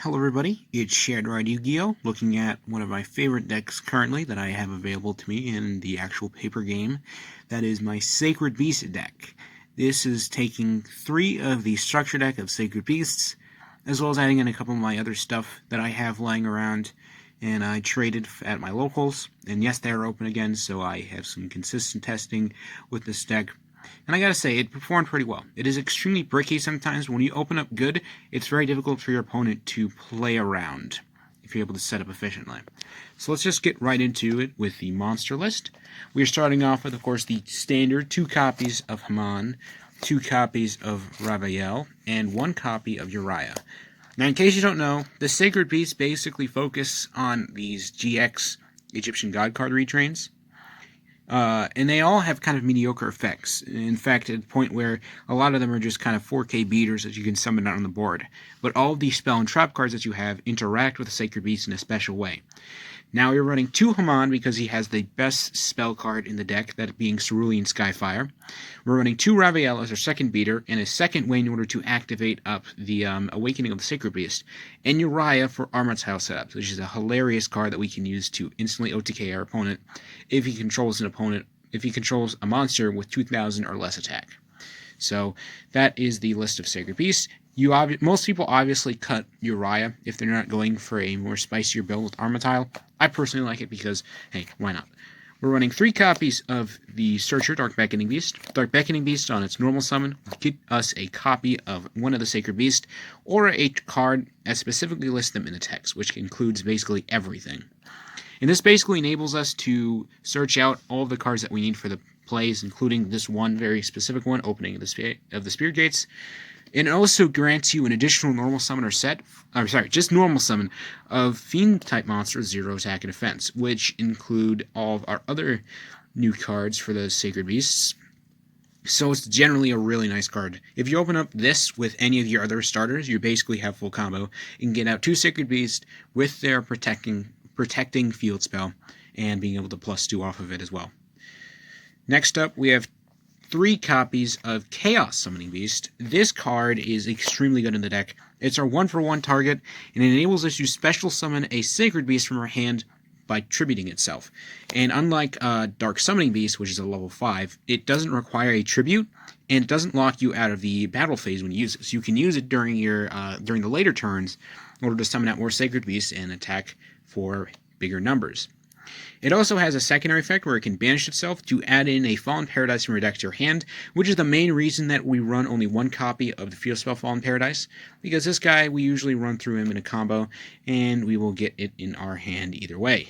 Hello everybody, it's Shared Yugioh, looking at one of my favorite decks currently that I have available to me in the actual paper game. That is my Sacred Beast deck. This is taking 3 of the structure deck of Sacred Beasts, as well as adding in a couple of my other stuff that I have lying around, and I traded at my locals, and yes, they are open again, so I have some consistent testing with this deck. And I gotta say, it performed pretty well. It is extremely bricky sometimes. When you open up good, it's very difficult for your opponent to play around if you're able to set up efficiently. So let's just get right into it with the monster list. We are starting off with, of course, the standard 2 copies of Haman, 2 copies of Raphael, and 1 copy of Uriah. Now, in case you don't know, the Sacred Beasts basically focus on these GX Egyptian God card retrains. And they all have kind of mediocre effects. In fact, at the point where a lot of them are just kind of 4K beaters that you can summon out on the board. But all of these spell and trap cards that you have interact with the Sacred Beast in a special way. Now we're running 2 Haman because he has the best spell card in the deck, that being Cerulean Skyfire. We're running 2 Raphael as our second beater, and a second way in order to activate up the Awakening of the Sacred Beast. And Uriah for Armor Tile setups, which is a hilarious card that we can use to instantly OTK our opponent if he controls a monster with 2,000 or less attack. So that is the list of Sacred Beasts. Most people obviously cut Uriah if they're not going for a more spicier build with Armor Tile. I personally like it because, hey, why not? We're running 3 copies of the Searcher, Dark Beckoning Beast. Dark Beckoning Beast on its normal summon will get us a copy of one of the Sacred Beasts, or a card that specifically lists them in the text, which includes basically everything. And this basically enables us to search out all of the cards that we need for the plays, including this one very specific one, Opening of the Spirit Gates. And it also grants you an additional normal summoner set, just normal summon, of Fiend-type monsters, 0 attack and defense, which include all of our other new cards for the Sacred Beasts. So it's generally a really nice card. If you open up this with any of your other starters, you basically have full combo. You can get out 2 Sacred Beasts with their protecting field spell, and being able to +2 off of it as well. Next up, we have 3 copies of Chaos Summoning Beast. This card is extremely good in the deck. It's our 1-for-1 target, and it enables us to special summon a Sacred Beast from our hand by tributing itself. And unlike Dark Summoning Beast, which is a level 5, it doesn't require a tribute, and it doesn't lock you out of the battle phase when you use it. So you can use it during the later turns in order to summon out more Sacred Beasts and attack for bigger numbers. It also has a secondary effect where it can banish itself to add in a Fallen Paradise from your deck to your hand, which is the main reason that we run only 1 copy of the Field Spell Fallen Paradise, because this guy, we usually run through him in a combo, and we will get it in our hand either way.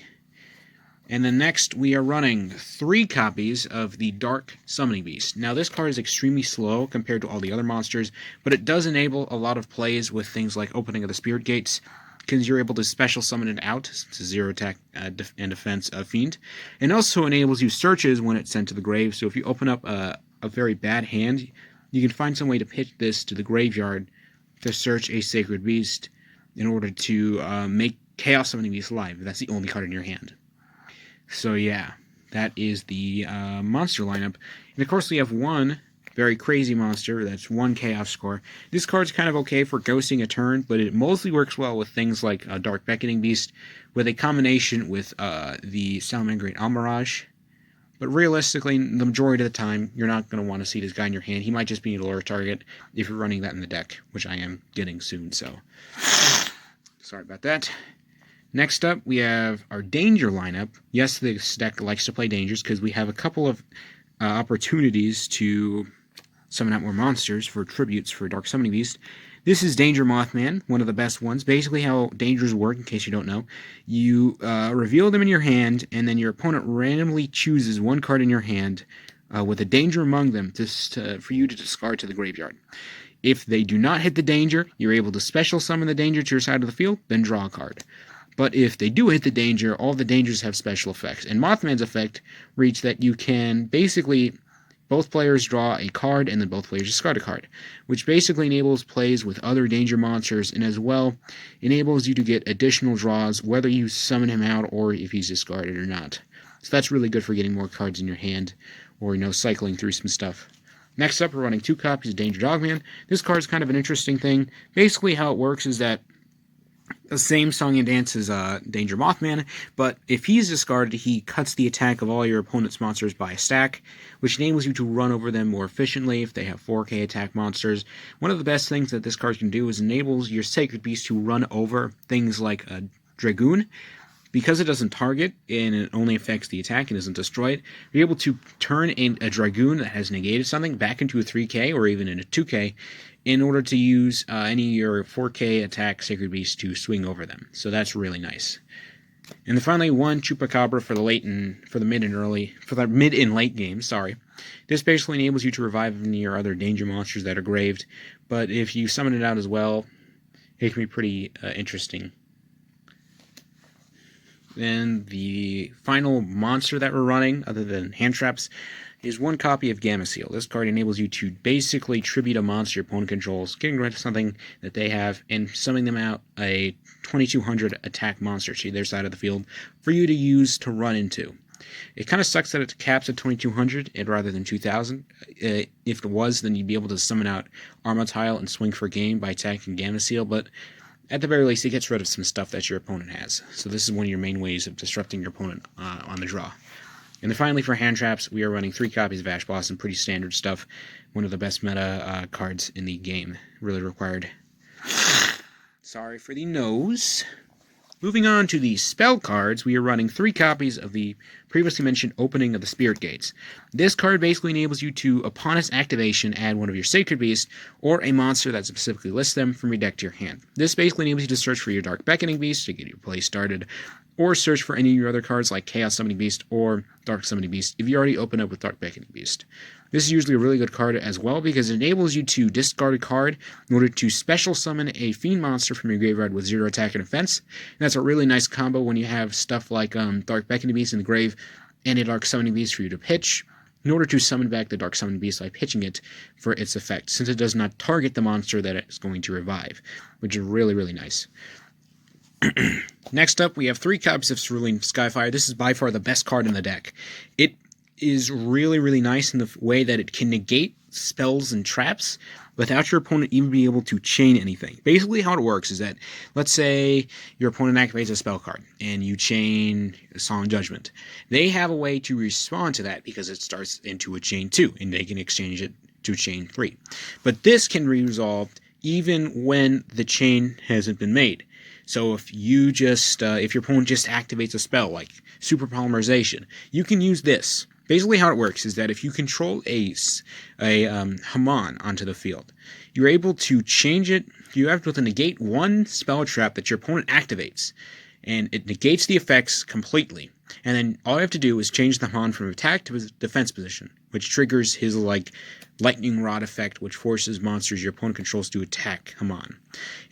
And then next, we are running 3 copies of the Dark Summoning Beast. Now, this card is extremely slow compared to all the other monsters, but it does enable a lot of plays with things like Opening of the Spirit Gates, because you're able to special summon it out to 0 attack and defense of Fiend. And also enables you searches when it's sent to the grave. So if you open up a very bad hand, you can find some way to pitch this to the graveyard to search a Sacred Beast in order to make Chaos Summoning Beast live. That's the only card in your hand. So yeah, that is the monster lineup. And of course we have one very crazy monster, that's 1 Chaos score. This card's kind of okay for ghosting a turn, but it mostly works well with things like Dark Beckoning Beast, with a combination with the Salamangreat Almirage. But realistically, the majority of the time, you're not going to want to see this guy in your hand. He might just be a lower target if you're running that in the deck, which I am getting soon, so sorry about that. Next up, we have our Danger lineup. Yes, this deck likes to play Dangers, because we have a couple of opportunities to summon out more monsters for tributes for Dark Summoning Beast. This is Danger Mothman, one of the best ones. Basically how Dangers work, in case you don't know. You reveal them in your hand, and then your opponent randomly chooses 1 card in your hand with a danger among them for you to discard to the graveyard. If they do not hit the danger, you're able to special summon the danger to your side of the field, then draw a card. But if they do hit the danger, all the dangers have special effects. And Mothman's effect reads that you can basically, both players draw a card and then both players discard a card, which basically enables plays with other danger monsters, and as well enables you to get additional draws whether you summon him out or if he's discarded or not. So that's really good for getting more cards in your hand, or cycling through some stuff. Next up, we're running 2 copies of Danger Dogman. This card is kind of an interesting thing. Basically how it works is that the same song and dance as Danger Mothman, but if he's discarded, he cuts the attack of all your opponent's monsters by a stack, which enables you to run over them more efficiently if they have 4K attack monsters. One of the best things that this card can do is enables your Sacred Beast to run over things like a Dragoon. Because it doesn't target and it only affects the attack and doesn't destroy it, you're able to turn a Dragoon that has negated something back into a 3K or even in a 2K in order to use any of your 4K attack Sacred Beasts to swing over them. So that's really nice. And then finally, one Chupacabra for the mid and late game. Sorry, this basically enables you to revive any of your other danger monsters that are graved. But if you summon it out as well, it can be pretty interesting. Then the final monster that we're running, other than hand traps, is one copy of Gamma Seal. This card enables you to basically tribute a monster your opponent controls, getting rid of something that they have, and summoning them out a 2200 attack monster to their side of the field for you to use to run into. It kind of sucks that it caps at 2200 rather than 2000. If it was, then you'd be able to summon out Armatile and swing for game by attacking Gamma Seal, but at the very least, it gets rid of some stuff that your opponent has. So this is one of your main ways of disrupting your opponent on the draw. And then finally, for hand traps, we are running 3 copies of Ash Blossom. Pretty standard stuff. One of the best meta cards in the game. Really required. Sorry for the nose. Moving on to the spell cards, we are running 3 copies of the previously mentioned Opening of the Spirit Gates. This card basically enables you to, upon its activation, add one of your Sacred Beasts or a monster that specifically lists them from your deck to your hand. This basically enables you to search for your Dark Beckoning Beast to get your play started, or search for any of your other cards like Chaos Summoning Beast or Dark Summoning Beast if you already open up with Dark Beckoning Beast. This is usually a really good card as well because it enables you to discard a card in order to special summon a Fiend monster from your graveyard with 0 attack and defense. And that's a really nice combo when you have stuff like Dark Beckoning Beast in the grave and a Dark Summoning Beast for you to pitch in order to summon back the Dark Summoning Beast by pitching it for its effect, since it does not target the monster that it's going to revive, which is really, really nice. Next up, we have 3 copies of Cerulean Skyfire. This is by far the best card in the deck. It is really, really nice in the way that it can negate spells and traps without your opponent even being able to chain anything. Basically, how it works is that, let's say your opponent activates a spell card, and you chain Solemn Judgment. They have a way to respond to that because it starts into a chain 2, and they can exchange it to chain 3. But this can be resolved even when the chain hasn't been made. So if you just, if your opponent just activates a spell like Super Polymerization, you can use this. Basically how it works is that if you control a Haman onto the field, you're able to change it. You have to negate one spell trap that your opponent activates, and it negates the effects completely. And then all you have to do is change the Haman from attack to his defense position, which triggers his lightning rod effect, which forces monsters your opponent controls to attack Haman.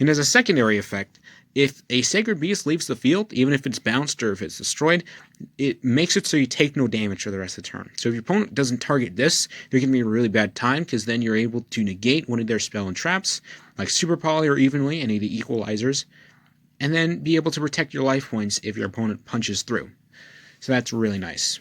And as a secondary effect, if a Sacred Beast leaves the field, even if it's bounced or if it's destroyed, it makes it so you take no damage for the rest of the turn. So if your opponent doesn't target this, there can be a really bad time, because then you're able to negate one of their spell and traps, like Super Poly or Evenly, any of the equalizers, and then be able to protect your life points if your opponent punches through. So that's really nice.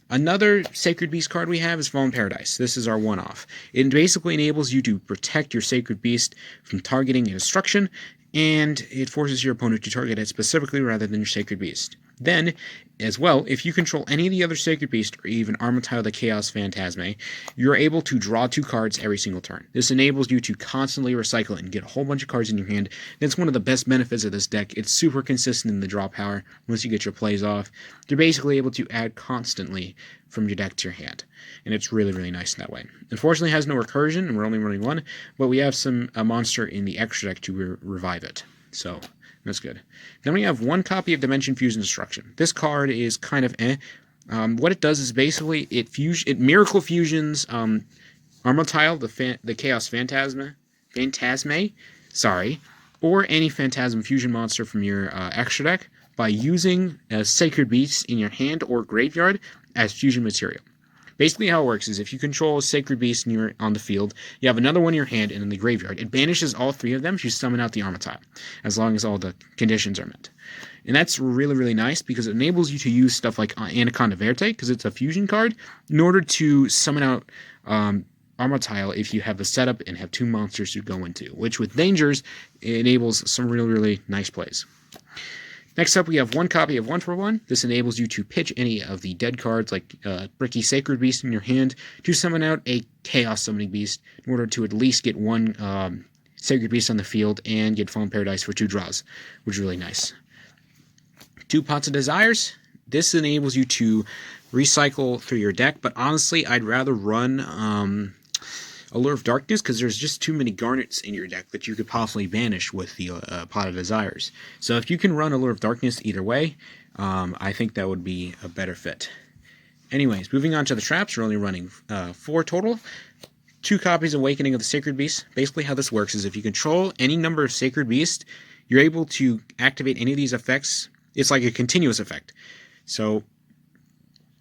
Another Sacred Beast card we have is Fallen Paradise. This is our one-off. It basically enables you to protect your Sacred Beast from targeting and destruction, and it forces your opponent to target it specifically rather than your Sacred Beast. Then, as well, if you control any of the other Sacred Beast, or even Armatile the Chaos Phantasme, you're able to draw 2 cards every single turn. This enables you to constantly recycle it and get a whole bunch of cards in your hand. That's one of the best benefits of this deck. It's super consistent in the draw power once you get your plays off. You're basically able to add constantly from your deck to your hand, and it's really, really nice in that way. Unfortunately, it has no recursion, and we're only running 1, but we have a monster in the extra deck to revive it. So that's good. Then we have 1 copy of Dimension Fusion Destruction. This card is kind of what it does is basically it miracle fusions Armatile, the Chaos Phantasme, or any Phantasm fusion monster from your extra deck by using a Sacred Beast in your hand or graveyard as fusion material. Basically how it works is if you control a Sacred Beast and you're on the field, you have another one in your hand and in the graveyard. It banishes all 3 of them if you summon out the Armatile, as long as all the conditions are met. And that's really, really nice because it enables you to use stuff like Anaconda Verte, because it's a fusion card, in order to summon out armor tile if you have the setup and have 2 monsters to go into, which with dangers enables some really nice plays. Next up, we have 1 copy of 1-for-1. This enables you to pitch any of the dead cards, like Bricky Sacred Beast in your hand, to summon out a Chaos Summoning Beast in order to at least get 1 Sacred Beast on the field and get Fallen Paradise for 2 draws, which is really nice. 2 Pots of Desires. This enables you to recycle through your deck, but honestly, I'd rather run Allure of Darkness, because there's just too many Garnets in your deck that you could possibly banish with the Pot of Desires. So if you can run Allure of Darkness either way, I think that would be a better fit. Anyways, moving on to the traps, we're only running 4 total. 2 copies of Awakening of the Sacred Beast. Basically how this works is if you control any number of Sacred Beasts, you're able to activate any of these effects. It's like a continuous effect. So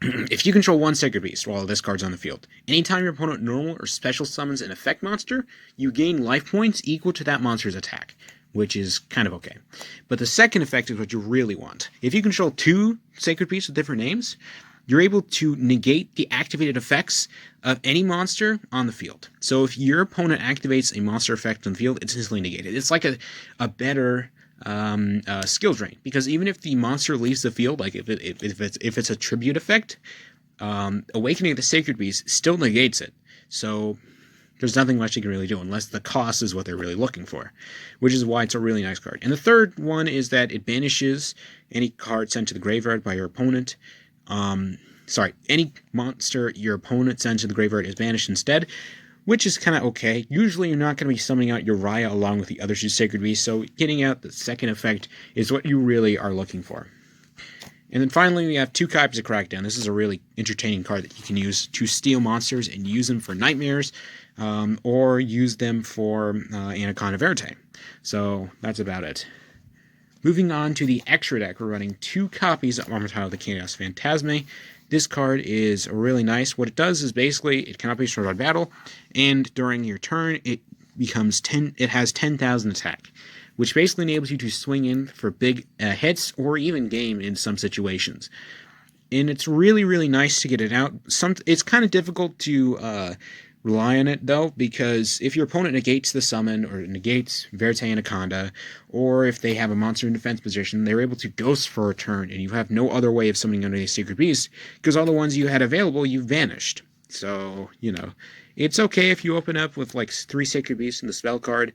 if you control 1 Sacred Beast while this card's on the field, anytime your opponent normal or special summons an effect monster, you gain life points equal to that monster's attack, which is kind of okay. But the second effect is what you really want. If you control 2 Sacred Beasts with different names, you're able to negate the activated effects of any monster on the field. So if your opponent activates a monster effect on the field, it's instantly negated. It's like a better skill drain, because even if the monster leaves the field, like if it's a tribute effect, Awakening of the Sacred Beast still negates it. So there's nothing much you can really do unless the cost is what they're really looking for, which is why it's a really nice card. And the third one is that it banishes any card sent to the graveyard by your opponent. Any monster your opponent sends to the graveyard is banished instead, which is kind of okay. Usually you're not going to be summoning out Uriah along with the other 2 Sacred Beasts, so getting out the second effect is what you really are looking for. And then finally, we have 2 copies of Crackdown. This is a really entertaining card that you can use to steal monsters and use them for nightmares, or use them for Anaconda Verte. So that's about it. Moving on to the extra deck, we're running 2 copies of Armor Tile of the Chaos Phantasme. This card is really nice. What it does is basically it cannot be destroyed by battle, and during your turn it becomes 10. It has 10,000 attack, which basically enables you to swing in for big hits or even game in some situations. And it's really nice to get it out. It's kind of difficult to rely on it though, because if your opponent negates the summon or negates Verte Anaconda, or if they have a monster in defense position, they're able to ghost for a turn, and you have no other way of summoning under a Sacred Beast, because all the ones you had available, you've vanished. So, it's okay if you open up with like 3 Sacred Beasts in the spell card,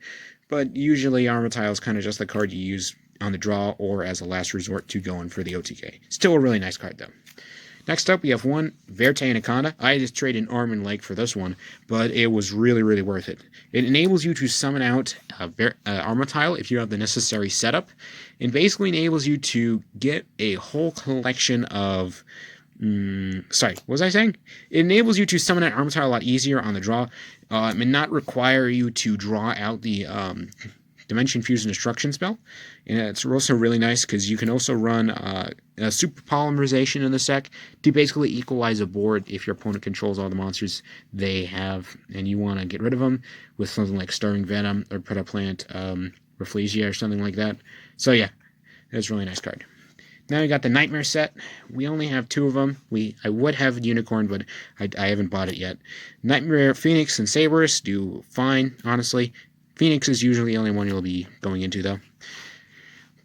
but usually Armor Tile is kind of just the card you use on the draw or as a last resort to go in for the OTK. Still a really nice card though. Next up, we have 1 Verte Anaconda. I just traded an arm and leg for this one, but it was really worth it. It enables you to summon out Armor Tile if you have the necessary setup, and basically enables you to get a whole collection of... what was I saying? It enables you to summon an Armor Tile a lot easier on the draw, and not require you to draw out the Dimension Fusion Destruction spell. And it's also really nice because you can also run a Super Polymerization in the deck to basically equalize a board if your opponent controls all the monsters they have and you want to get rid of them with something like Stirring Venom or Predaplant Rafflesia or something like that. So yeah, that's a really nice card. Now we got the Nightmare set. We only have 2 of them. I would have Unicorn, but I haven't bought it yet. Nightmare Phoenix and Cerberus do fine, honestly. Phoenix is usually the only one you'll be going into, though.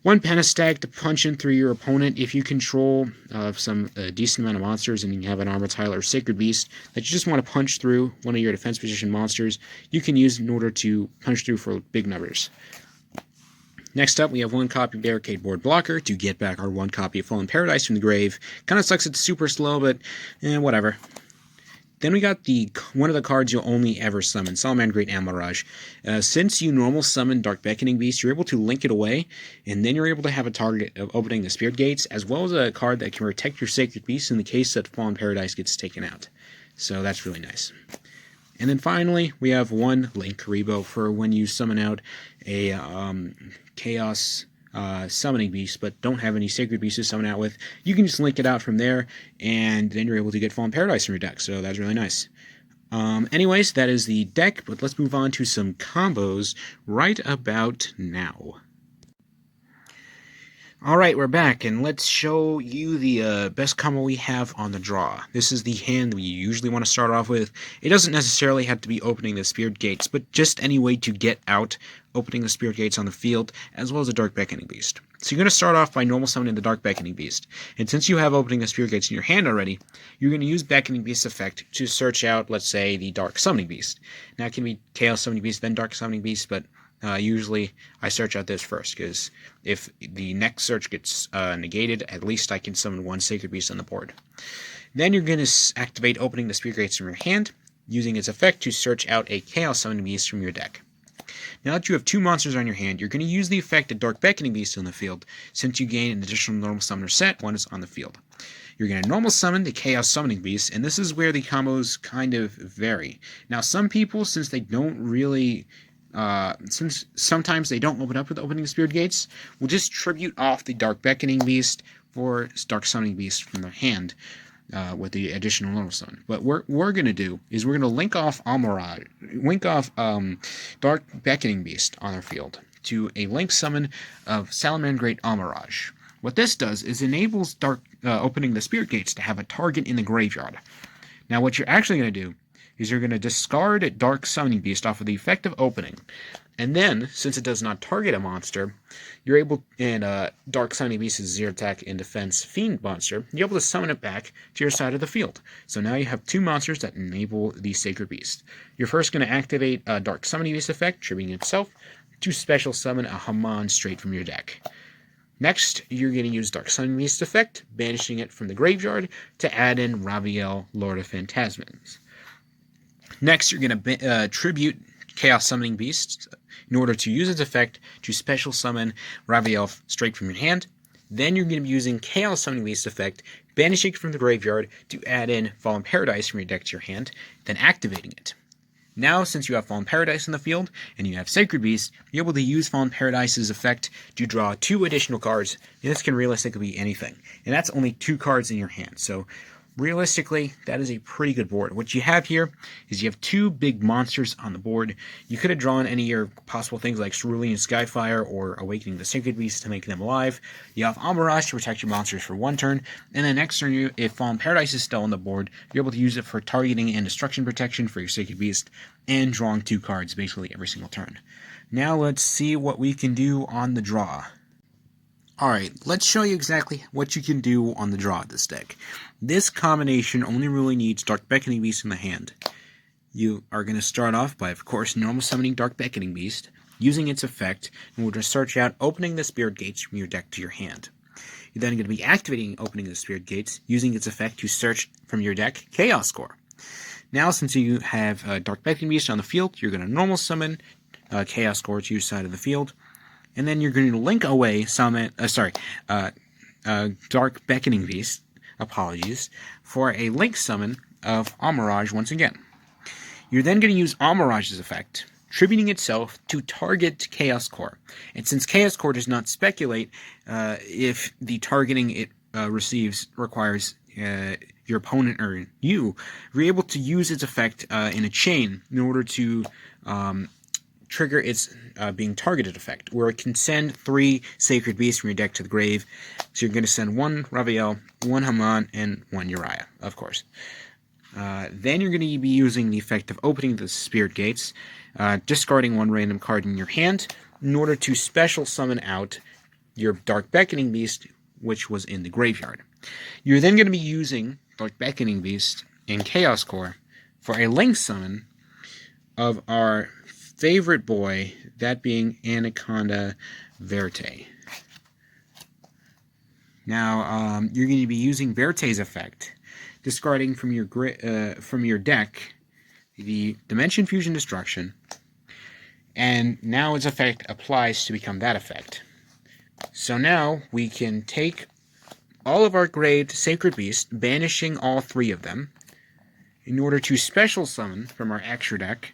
1 Pentastag to punch in through your opponent if you control some decent amount of monsters and you have an Armor Tile or Sacred Beast that you just want to punch through one of your defense position monsters, you can use in order to punch through for big numbers. Next up, we have 1 copy Barricade Board Blocker to get back our 1 copy of Fallen Paradise from the grave. Kind of sucks it's super slow, but whatever. Then we got one of the cards you'll only ever summon, Salamander Great Amaraj. Since you normal summon Dark Beckoning Beast, you're able to link it away, and then you're able to have a target of opening the Spirit Gates, as well as a card that can protect your Sacred Beast in the case that Fallen Paradise gets taken out. So that's really nice. And then finally, we have 1 Link Karibo for when you summon out a Chaos Summoning Beast, but don't have any Sacred Beasts to summon out with. You can just link it out from there, and then you're able to get Fallen Paradise from your deck, so that's really nice. Anyways, that is the deck, but let's move on to some combos right about now. Alright, we're back, and let's show you the best combo we have on the draw. This is the hand we usually want to start off with. It doesn't necessarily have to be opening the Spirit Gates, but just any way to get out opening the Spirit Gates on the field, as well as a Dark Beckoning Beast. So you're going to start off by normal summoning the Dark Beckoning Beast. And since you have opening the Spirit Gates in your hand already, you're going to use Beckoning Beast effect to search out, let's say, the Dark Summoning Beast. Now it can be Chaos Summoning Beast, then Dark Summoning Beast, but usually I search out this first, because if the next search gets negated, at least I can summon one Sacred Beast on the board. Then you're going to activate opening the Spirit Gates from your hand, using its effect to search out a Chaos Summoning Beast from your deck. Now that you have two monsters on your hand, you're going to use the effect of Dark Beckoning Beast on the field, since you gain an additional normal summoner set when it's on the field. You're going to normal summon the Chaos Summoning Beast, and this is where the combos kind of vary. Now some people, since they don't really... since sometimes they don't open up with opening the Spirit Gates, will just tribute off the Dark Beckoning Beast for Dark Summoning Beast from their hand with the additional normal summon. But what we're going to do is we're going to link off Dark Beckoning Beast on our field to a link summon of Salamandrate Amaraj. What this does is enables opening the Spirit Gates to have a target in the graveyard. Now what you're actually going to do is you're going to discard Dark Summoning Beast off of the effect of opening. And then, since it does not target a monster, you're able, and Dark Summoning Beast is 0 attack and defense fiend monster, you're able to summon it back to your side of the field. So now you have two monsters that enable the Sacred Beast. You're first going to activate a Dark Summoning Beast effect, triggering itself, to special summon a Haman straight from your deck. Next, you're going to use Dark Summoning Beast effect, banishing it from the graveyard to add in Raviel, Lord of Phantasms. Next, you're going to tribute Chaos Summoning Beast in order to use its effect to special summon Raviel straight from your hand. Then you're going to be using Chaos Summoning Beast effect, banishing it from the graveyard to add in Fallen Paradise from your deck to your hand, then activating it. Now, since you have Fallen Paradise in the field, and you have Sacred Beast, you're able to use Fallen Paradise's effect to draw two additional cards, and this can realistically be anything. And that's only two cards in your hand, so realistically, that is a pretty good board. What you have here is you have two big monsters on the board. You could have drawn any of your possible things like Cerulean Skyfire or Awakening the Sacred Beast to make them alive. You have Amaraj to protect your monsters for one turn, and then next turn, if Fallen Paradise is still on the board, you're able to use it for targeting and destruction protection for your Sacred Beast, and drawing two cards basically every single turn. Now let's see what we can do on the draw. Alright, let's show you exactly what you can do on the draw of this deck. This combination only really needs Dark Beckoning Beast in the hand. You are going to start off by, of course, normal summoning Dark Beckoning Beast, using its effect, and we'll just search out opening the Spirit Gates from your deck to your hand. You're then going to be activating opening the Spirit Gates, using its effect to search from your deck Chaos Core. Now, since you have Dark Beckoning Beast on the field, you're going to normal summon Chaos Core to your side of the field. And then you're going to link away Dark Beckoning Beast, for a link summon of Amaraj once again. You're then going to use Amaraj's effect, tributing itself to target Chaos Core. And since Chaos Core does not speculate if the targeting it receives requires your opponent or you're able to use its effect in a chain in order to trigger its being targeted effect, where it can send 3 Sacred Beasts from your deck to the grave. So you're going to send 1 Raviel, 1 Haman, and 1 Uriah, of course. Then you're going to be using the effect of opening the Spirit Gates, discarding 1 random card in your hand, in order to special summon out your Dark Beckoning Beast, which was in the graveyard. You're then going to be using Dark Beckoning Beast and Chaos Core for a link summon of our favorite boy, that being Anaconda Verte. Now, you're going to be using Verte's effect, discarding from your deck the Dimension Fusion Destruction, and now its effect applies to become that effect. So now we can take all of our graved Sacred Beasts, banishing all 3 of them, in order to special summon from our extra deck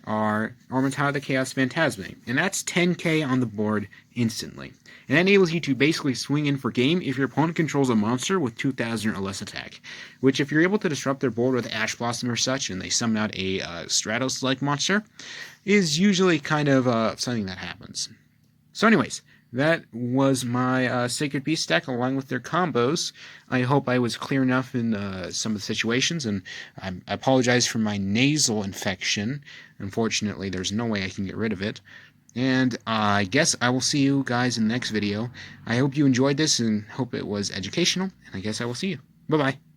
our Armada the Chaos Phantasme, and that's 10k on the board instantly. And that enables you to basically swing in for game if your opponent controls a monster with 2,000 or less attack, which if you're able to disrupt their board with Ash Blossom or such, and they summon out a Stratos-like monster, is usually kind of something that happens. So anyways, that was my Sacred Beast deck along with their combos. I hope I was clear enough in some of the situations, and I apologize for my nasal infection. Unfortunately, there's no way I can get rid of it. And I guess I will see you guys in the next video. I hope you enjoyed this and hope it was educational, and I guess I will see you. Bye-bye.